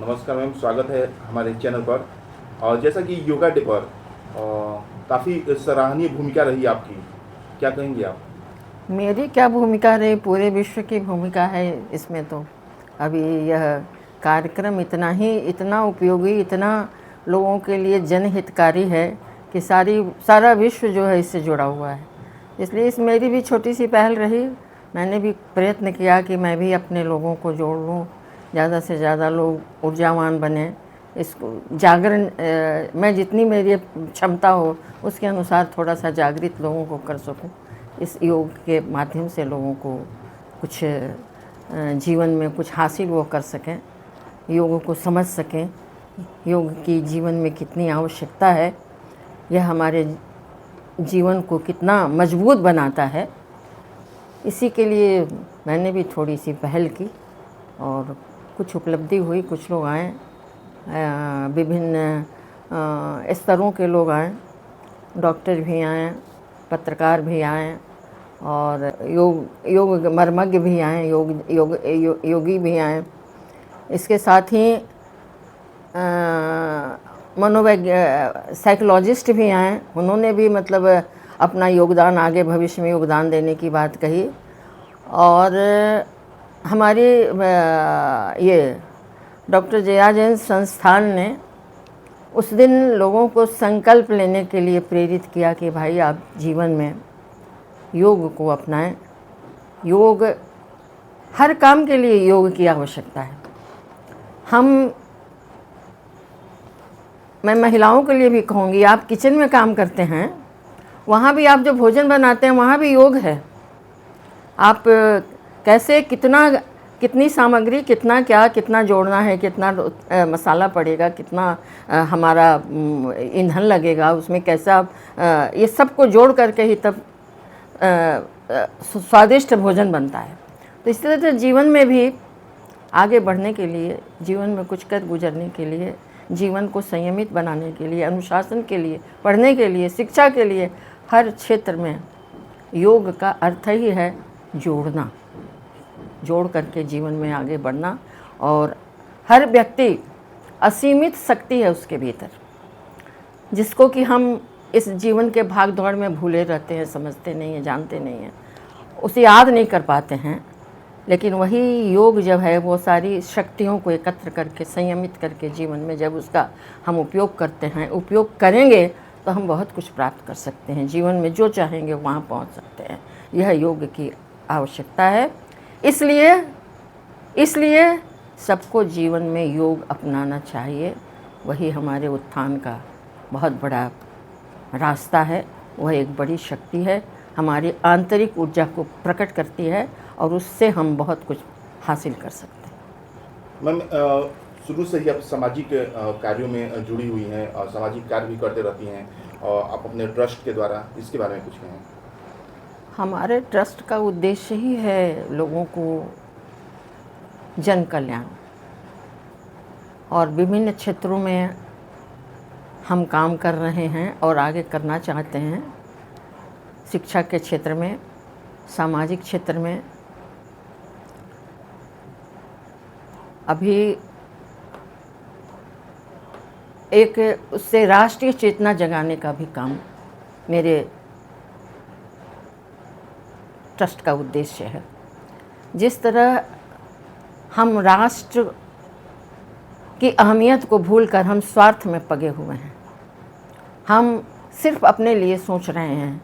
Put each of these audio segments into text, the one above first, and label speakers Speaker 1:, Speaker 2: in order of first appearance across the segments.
Speaker 1: नमस्कार मैम, स्वागत है हमारे चैनल पर। और जैसा कि योगा डे पर काफ़ी सराहनीय भूमिका रही आपकी, क्या कहेंगे आप?
Speaker 2: मेरी क्या भूमिका रही, पूरे विश्व की भूमिका है इसमें। तो अभी यह कार्यक्रम इतना उपयोगी, इतना लोगों के लिए जनहितकारी है कि सारा विश्व जो है इससे जुड़ा हुआ है। इसलिए इस मेरी भी छोटी सी पहल रही। मैंने भी प्रयत्न किया कि मैं भी अपने लोगों को जोड़ लूँ, ज़्यादा से ज़्यादा लोग ऊर्जावान बने। इसको जागरण मैं जितनी मेरी क्षमता हो उसके अनुसार थोड़ा सा जागृत लोगों को कर सकूं। इस योग के माध्यम से लोगों को कुछ जीवन में कुछ हासिल वो कर सकें, योग को समझ सकें, योग की जीवन में कितनी आवश्यकता है, यह हमारे जीवन को कितना मजबूत बनाता है। इसी के लिए मैंने भी थोड़ी सी पहल की और कुछ उपलब्धि हुई। कुछ लोग आए, विभिन्न स्तरों के लोग आए, डॉक्टर भी आए, पत्रकार भी आए और योग मर्मज्ञ भी आए, योगी भी आए। इसके साथ ही साइकोलॉजिस्ट भी आए। उन्होंने भी मतलब अपना योगदान, आगे भविष्य में योगदान देने की बात कही। और हमारी ये डॉक्टर जया जैन संस्थान ने उस दिन लोगों को संकल्प लेने के लिए प्रेरित किया कि भाई आप जीवन में योग को अपनाएं। योग, हर काम के लिए योग की आवश्यकता है। मैं महिलाओं के लिए भी कहूँगी, आप किचन में काम करते हैं, वहाँ भी आप जो भोजन बनाते हैं वहाँ भी योग है। आप कैसे कितनी सामग्री, कितना जोड़ना है, कितना मसाला पड़ेगा, कितना हमारा ईंधन लगेगा उसमें, कैसा ये सब को जोड़ करके ही तब स्वादिष्ट भोजन बनता है। तो इस तरह से जीवन में भी आगे बढ़ने के लिए, जीवन में कुछ कर गुजरने के लिए, जीवन को संयमित बनाने के लिए, अनुशासन के लिए, पढ़ने के लिए, शिक्षा के लिए, हर क्षेत्र में योग का अर्थ ही है जोड़ना, जोड़ करके जीवन में आगे बढ़ना। और हर व्यक्ति असीमित शक्ति है उसके भीतर, जिसको कि हम इस जीवन के भाग दौड़ में भूले रहते हैं, समझते नहीं हैं, जानते नहीं हैं, उसे याद नहीं कर पाते हैं। लेकिन वही योग जब है, वो सारी शक्तियों को एकत्र करके, संयमित करके जीवन में जब उसका हम उपयोग करते हैं, उपयोग करेंगे तो हम बहुत कुछ प्राप्त कर सकते हैं। जीवन में जो चाहेंगे वहाँ पहुँच सकते हैं। यह योग की आवश्यकता है। इसलिए सबको जीवन में योग अपनाना चाहिए। वही हमारे उत्थान का बहुत बड़ा रास्ता है, वह एक बड़ी शक्ति है, हमारी आंतरिक ऊर्जा को प्रकट करती है और उससे हम बहुत कुछ हासिल कर सकते हैं।
Speaker 1: मैम, शुरू से ही आप सामाजिक कार्यों में जुड़ी हुई हैं और सामाजिक कार्य भी करते रहती हैं, और आप अपने ट्रस्ट के द्वारा इसके बारे में कुछ कहें?
Speaker 2: हमारे ट्रस्ट का उद्देश्य ही है लोगों को जन कल्याण, और विभिन्न क्षेत्रों में हम काम कर रहे हैं और आगे करना चाहते हैं। शिक्षा के क्षेत्र में, सामाजिक क्षेत्र में, अभी एक उससे राष्ट्रीय चेतना जगाने का भी काम मेरे ट्रस्ट का उद्देश्य है। जिस तरह हम राष्ट्र की अहमियत को भूलकर हम स्वार्थ में पगे हुए हैं, हम सिर्फ अपने लिए सोच रहे हैं,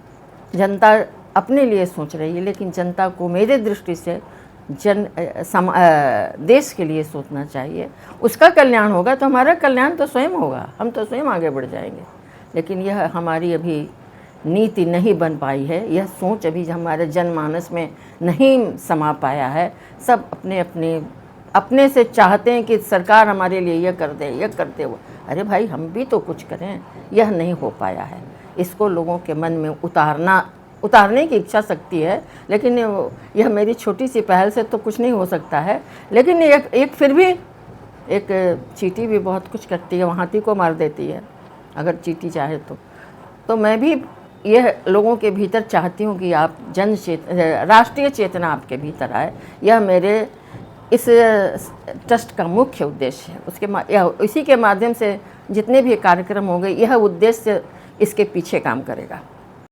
Speaker 2: जनता अपने लिए सोच रही है, लेकिन जनता को मेरे दृष्टि से देश के लिए सोचना चाहिए। उसका कल्याण होगा तो हमारा कल्याण तो स्वयं होगा, हम तो स्वयं आगे बढ़ जाएंगे। लेकिन यह हमारी अभी नीति नहीं बन पाई है, यह सोच अभी हमारे जनमानस में नहीं समा पाया है। सब अपने से चाहते हैं कि सरकार हमारे लिए यह कर दे, यह करते हुए, अरे भाई हम भी तो कुछ करें। यह नहीं हो पाया है। इसको लोगों के मन में उतारने की इच्छा शक्ति है, लेकिन यह मेरी छोटी सी पहल से तो कुछ नहीं हो सकता है। लेकिन फिर भी एक चींटी भी बहुत कुछ करती है, वो हाथी को मार देती है अगर चींटी चाहे तो मैं भी यह लोगों के भीतर चाहती हूँ कि आप राष्ट्रीय चेतना आपके भीतर आए। यह मेरे इस ट्रस्ट का मुख्य उद्देश्य है। इसी के माध्यम से जितने भी कार्यक्रम होंगे, यह उद्देश्य इसके पीछे काम करेगा।